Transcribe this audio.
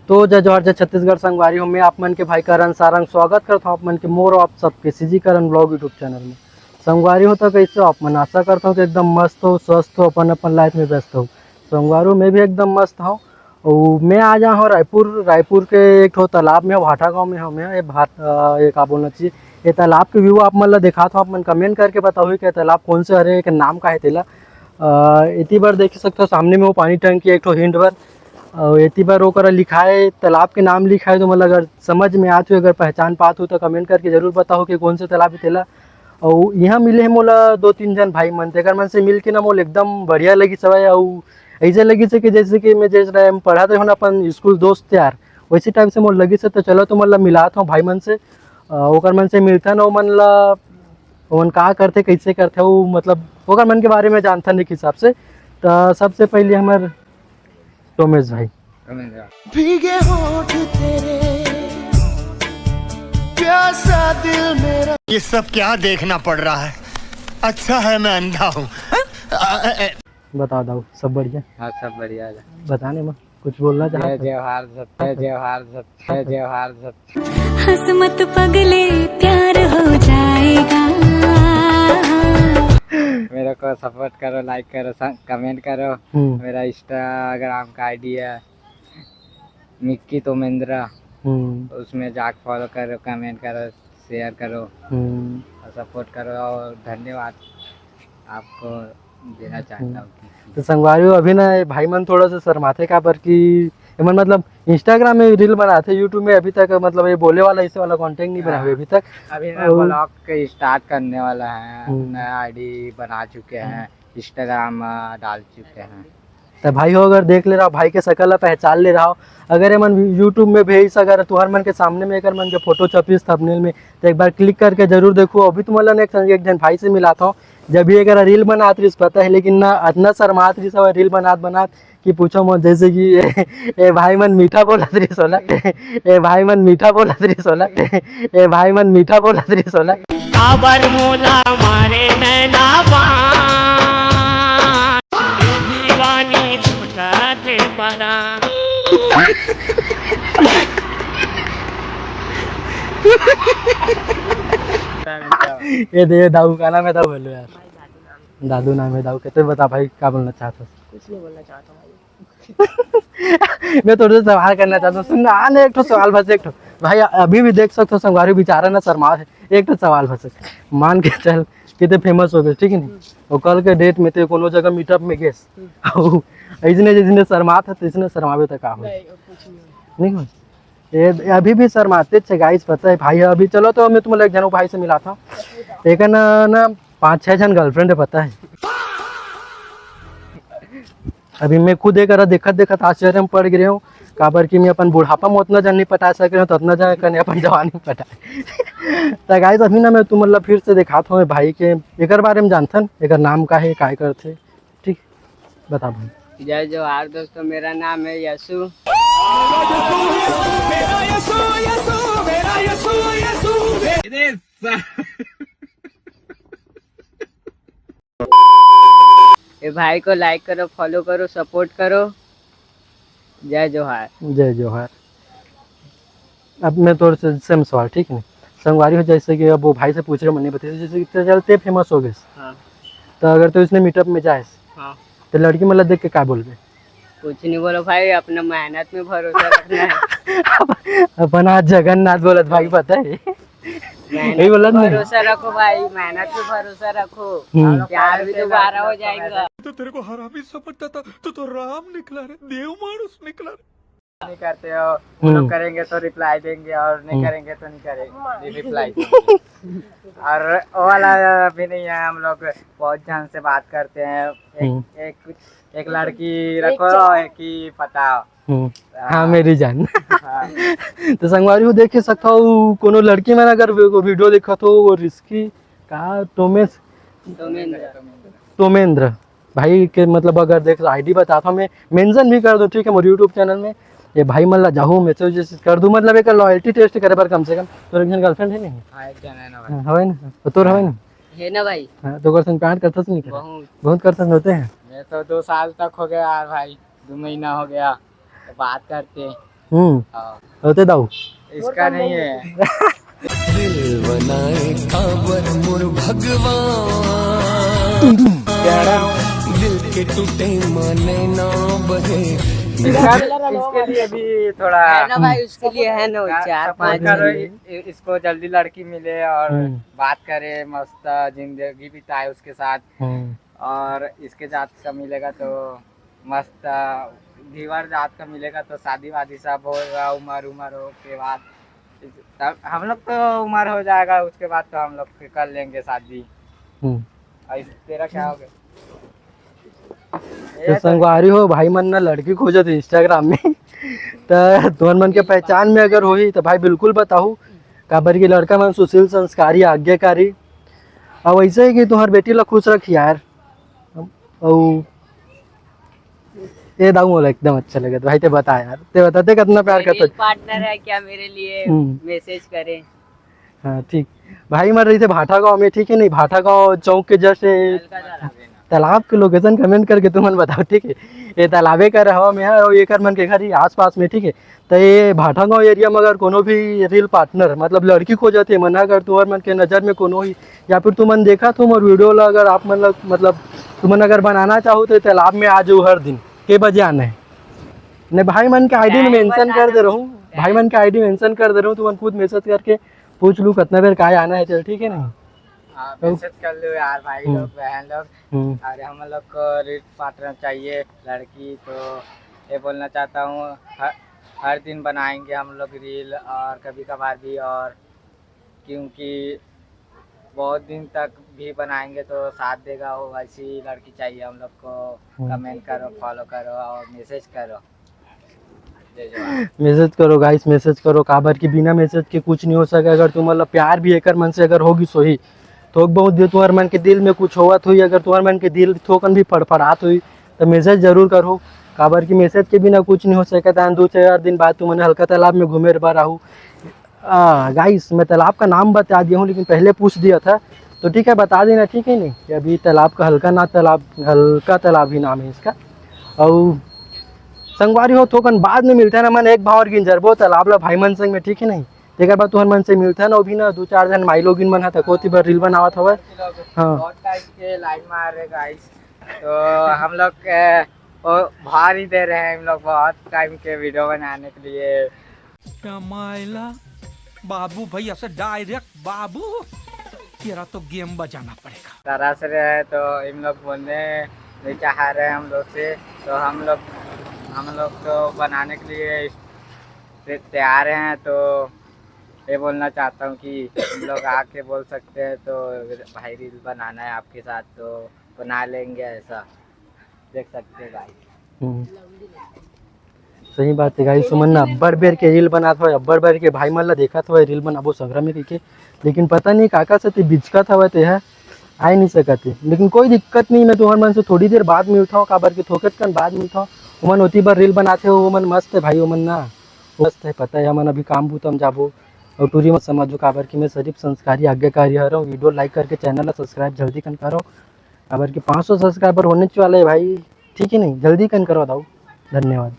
तो जय जवाहर जय छत्तीसगढ़ संगवारी हूँ मैं आप मन के भाई करण सारंग स्वागत करता हूँ आप मन के मोर आप सबके सीजी करण ब्लॉग यूट्यूब चैनल में। संगवारी हो तो कैसे हो आप मन, आशा करता हूँ कि एकदम मस्त हो, स्वस्थ हो, अपन अपन लाइफ में व्यस्त हो। संगवारी मैं भी एकदम मस्त हूँ। और मैं आ जा हूँ रायपुर के एक ठो तालाब में, भाटा गाँव में हूँ मैं। ये का बोलना चाहिए, ये तालाब के व्यू आप मन ला दिखा था, आप मन कमेंट करके बताओ कि तालाब कौन से हरे के नाम का है तेला। इतनी बार देख सकते हो सामने में वो पानी टंकी एक ठो हिंट भर, और इतनी बार वो करा लिखा है, तालाब के नाम लिखा है। तो मतलब अगर समझ में आते हो, अगर पहचान पाते हो तो कमेंट करके जरूर बताओ कि कौन से तालाब है तेला। और यहाँ मिले हैं मोला 2-3 जन भाई मन, तेकर मन से मिल के ना मोल एकदम बढ़िया लगी सवाई। और ऐसे लगी से कि जैसे कि मैं जैसे पढ़ाते हो ना अपन स्कूल दोस्त यार, वैसे टाइप से मोल लगी से। तो चलो तो मतलब मिलाता हूँ भाई मन से, ओकर मन से मिलता ना, वो मन ला ओमन का करते कैसे करते वो, मतलब ओकर मन के बारे में जानता नहीं हिसाब से। तो सबसे पहले हमारे टोमेश भाई। भीगे होठ तेरे, प्यासा दिल मेरा। ये सब क्या देखना पड़ रहा है? अच्छा है मैं अंधा हूँ। बता दो सब बढ़िया। हाँ सब बढ़िया है। बताने में कुछ बोलना जय चाहते? जवाहर सत्य, जवाहर सत्य, जवाहर सत्य। हंस मत पगले, प्यार हो जाएगा। मेरे को सपोर्ट करो, लाइक करो, कमेंट करो। मेरा इंस्टाग्राम का आईडी है मिक्की तोमेंद्रा, उसमें जाके फॉलो करो, कमेंट करो, शेयर करो और सपोर्ट करो। और धन्यवाद आपको देना चाहता हूँ। तो संगवारी अभी ना भाई मन थोड़ा सा शर्माते का पर कि मन मतलब इंस्टाग्राम में रील बनाते, यूट्यूब में अभी तक मतलब ये बोले वाला इसे वाला कंटेंट नहीं बना हुआ अभी तक। अभी ना ब्लॉग के स्टार्ट करने वाला है, नया आईडी बना चुके हैं, इंस्टाग्राम डाल चुके हैं। तो भाई हो अगर देख ले रहा हो, भाई के शकल पहचान ले रहा हो, अगर ये मन यूट्यूब में भेज, अगर तुहर मन के सामने में एक मन के फोटो छपीस थंबनेल में, तो एक बार क्लिक करके जरूर देखो। अभी तो मतलब एक जन भाई से मिला था, जब भी अगर रील बनात रही पता है, लेकिन ना इतना शर्मात रही सब रील बनात कि पूछो मत। जैसे कि ए भाई मन मीठा बोलत रही सोला, ए भाई मन मीठा बोलत रही सोला, ए भाई मन मीठा बोलत रही सोला। आबर मोला मारे नैना दीवानी झूठा दे बना। ये दे दाऊ का नाम है, दाऊ बोलो यार। दादू नाम है दाऊ। कहते बता भाई क्या बोलना चाहता हूँ? कुछ नहीं बोलना चाहता हूँ भाई। मैं थोड़ा सा सवाल करना चाहता हूँ, सुनना आने एक तो सवाल बस एक तो। भाई अभी भी देख सकते हो संगवारी बेचारा ना शर्मा है, एक तो सवाल बस मान के चल कितने फेमस हो गए ठीक है नहीं, और कल के डेट में तो कोनो जगह मीटअप में गेस ऐसने जिसने शर्मा था तो इसने शर्मावे तक का हो नहीं हो। ये अभी भी शर्माते थे गाइस, पता है भाई। अभी चलो तो मैं तुम्हें एक जन भाई से मिला था, एक ना 5-6 जन गर्लफ्रेंड है पता है। अभी मैं खुद एक देखत आश्चर्य में पड़ गए हूँ, काबर कि मैं अपन बुढ़ापा में उतना जन नहीं पटा सक रहे हूँ, तो उतना जन करने अपन जवानी पटा। तो गाइस अभी ना मैं तुम मतलब फिर से दिखाता हूँ भाई के एक बारे में जानथन, एक नाम का है काय करते ठीक बता भाई। जय जवाहर दोस्तों, मेरा नाम है यशु। ये भाई को लाइक करो, फॉलो करो, सपोर्ट करो। जय जोहार। जय जोहार। अब मैं तो सेम सवाल ठीक है संगवारी हो, जैसे कि अब वो भाई से पूछ रहे मैंने बताया, जैसे कि चलते फेमस हो गए तो अगर तो इसने मीटअप में जाए तो लड़की मतलब देख के क्या बोल गए? कुछ नहीं बोलो भाई, अपना मेहनत में भरोसा रखना है। अपना जगन्नाथ बोलत भाई पता है, यही बोलत नहीं? भरोसा रखो भाई, मेहनत पे भरोसा रखो, प्यार भी दोबारा हो जाएगा। तो तेरे को हरामी समझता था, तो राम निकला रे, देव मानुस निकला रे। नहीं करते हो वो लोग करेंगे तो रिप्लाई देंगे, और नहीं करेंगे तो नहीं करेंगे रिप्लाई देंगे। और वो वाला भी नहीं है, हम लोग बहुत ढंग से बात करते हैं। एक लड़की रखो, एक ही पटाओ। हाँ मेरी जान। हाँ। तो संगवारी को देख सकता हूँ, कोनो लड़की में अगर वीडियो देखा तो वो रिस्की का तोमेंद्र भाई के मतलब अगर देख आईडी बताता हूँ, मैं मेंशन भी कर दूँ ठीक है मोर यूट्यूब चैनल में। ये भाई मतलब जाहू मैसेज कर दूँ, मतलब एक लॉयल्टी टेस्ट करे पर कम से कम। तो एक जन गर्लफ्रेंड है नहीं? हाँ, एक जन है ना भाई। हवे ना तो तोर हवे ना है ना भाई। हाँ तो गर्लफ्रेंड प्यार करता नहीं कर? बहुत करता होते हैं। मैं तो 2 साल तक हो गया यार भाई, 2 महीना हो गया, तो बात करते हाँ, होते दाऊ इसका नहीं है। दिल बनाए काबर मोर भगवान दिल के टूटे माने ना बहे इसके लिए भी थोड़ा ना भाई, उसके लिए है ना 4-5 करो, इसको जल्दी लड़की मिले और हम्म। बात करे, मस्त जिंदगी बिताए उसके साथ। और इसके जात का मिलेगा तो मस्त धीवर जात का मिलेगा तो शादी वादी सब होगा, उम्र हो के बाद तब हम लोग तो उम्र हो जाएगा, उसके बाद तो हम लोग कर लेंगे शादी। और तेरा क्या हो गया? तो संगवारी हो भाई मन ना लड़की खोजो थे इंस्टाग्राम में तो तुमन मन के पहचान में अगर होही तो भाई बिल्कुल बताऊ, काबर की लड़का मन सुशील संस्कारी आज्ञाकारी और वैसे ही कि तुम्हार बेटी ला खुश रखी यार। और ये दाऊ मोला एकदम अच्छा लगे भाई, ते बता यार, ते बताते कितना प्यार करते। पार्टनर है क्या मेरे लिए? मैसेज करें। हाँ ठीक, भाई मर रही थे भाटा गांव में, ठीक है नहीं, भाटा गांव चौक के जस्ट तालाब के लोकेशन कमेंट करके तुम बताओ, ठीक है। ये तालाबे का रहा में है और ये कर मन के घर ही आस पास में, ठीक है। तो ये भाटा गांव एरिया में अगर कोनो भी रियल पार्टनर मतलब लड़की खोजत है मन, अगर तुम्हार मन के नज़र में कोनो ही या फिर तुमन देखा तुम और वीडियो ला अगर आप मतलब तुमन अगर बनाना चाहो तो तालाब में आ जाओ हर दिन के बजे आना है। नहीं भाई मन के आईडी में मेंशन कर दे रहा हूँ, भाई मन के आईडी मेंशन कर दे रहा हूँ, तुमन खुद मैसेज करके पूछ लूँ कितना देर का आना है, चल ठीक है नहीं। मैसेज कर लो यार भाई लोग, बहन लोग। अरे हम लोग को रील पार्टनर चाहिए लड़की, तो ये बोलना चाहता हूँ हर दिन बनाएंगे हम लोग रील और कभी कभार भी, और क्योंकि बहुत दिन तक भी बनाएंगे तो साथ देगा वो, वैसी लड़की चाहिए हम लोग को। कमेंट करो, फॉलो करो और मैसेज करो। मैसेज करो गाइस, मैसेज करो, काबर की बिना मैसेज के कुछ नहीं हो सके। अगर तुम मतलब प्यार भी एक मन से अगर होगी सोही तो बहुत देर तुम्हारे मन के दिल में कुछ होवत हुई, अगर तुम्हारे मन के दिल थोकन भी फड़फड़ात हुई तो मैसेज जरूर करो, काबर की मैसेज के बिना कुछ नहीं हो सकता। 2-4 दिन बाद तुमने हल्का तालाब में घूमे बार आहू। गाइस मैं तालाब का नाम बता दिया हूँ, लेकिन पहले पूछ दिया था तो ठीक है बता देना, ठीक है नहीं कि अभी तालाब का हल्का तालाब ही नाम है इसका। और संगवारी हो थोकन बाद में मिलता है ना मन, एक भाव और गिंजर वो तालाब ला भाई मन संग में, ठीक है नहीं। एक बार तुहर मन से मिलता है ना, वो भी ना 2-4 जन माई लोगिन मन था कोती बार रील बनावत हवे। हाँ बहुत टाइम के लाइन मार रहे गाइस, तो हम लोग भार ही दे रहे हैं हम लोग बहुत टाइम के वीडियो बनाने के लिए। माइला बाबू भैया से डायरेक्ट बाबू, तेरा तो गेम बजाना पड़ेगा। तरह से रहे तो इन लोग बोलने नहीं चाह रहे हम लोग से, तो हम लोग तो बनाने के लिए तैयार हैं। तो ये बोलना चाहता हूँ कि हम लोग आके बोल सकते हैं तो भाई रील बनाना है आपके साथ तो बना लेंगे, ऐसा देख सकते हैं भाई। सही बात है गाइस, सुमन ना अब्बर बेर के रील बनात हो, अब्बर बेर के भाई मन ला देखा था रील बनाबो संग्रह में के, लेकिन पता नहीं काका से बिचकत हवे ते है आ नहीं सकते। लेकिन कोई दिक्कत नहीं, मैं तुम्हारे मन से थोड़ी देर बाद मिलता हूँ, काबर के थोकत कन बाद मिलता हूँ। ओमन होती बार रील बनाते हो, ओमन मस्त है भाई, ओमन ना मस्त है, पता है हमन अभी काम भूतम जाबो और टूरी मत समझो, काबर की मैं शरीफ संस्कारी आज्ञाकारी आ रहा हूँ। वीडियो लाइक करके चैनल ला सब्सक्राइब जल्दी कन करो, काबर की 500 सब्सक्राइबर होने वाले है भाई, ठीक है नहीं, जल्दी कन करो दाऊ। धन्यवाद।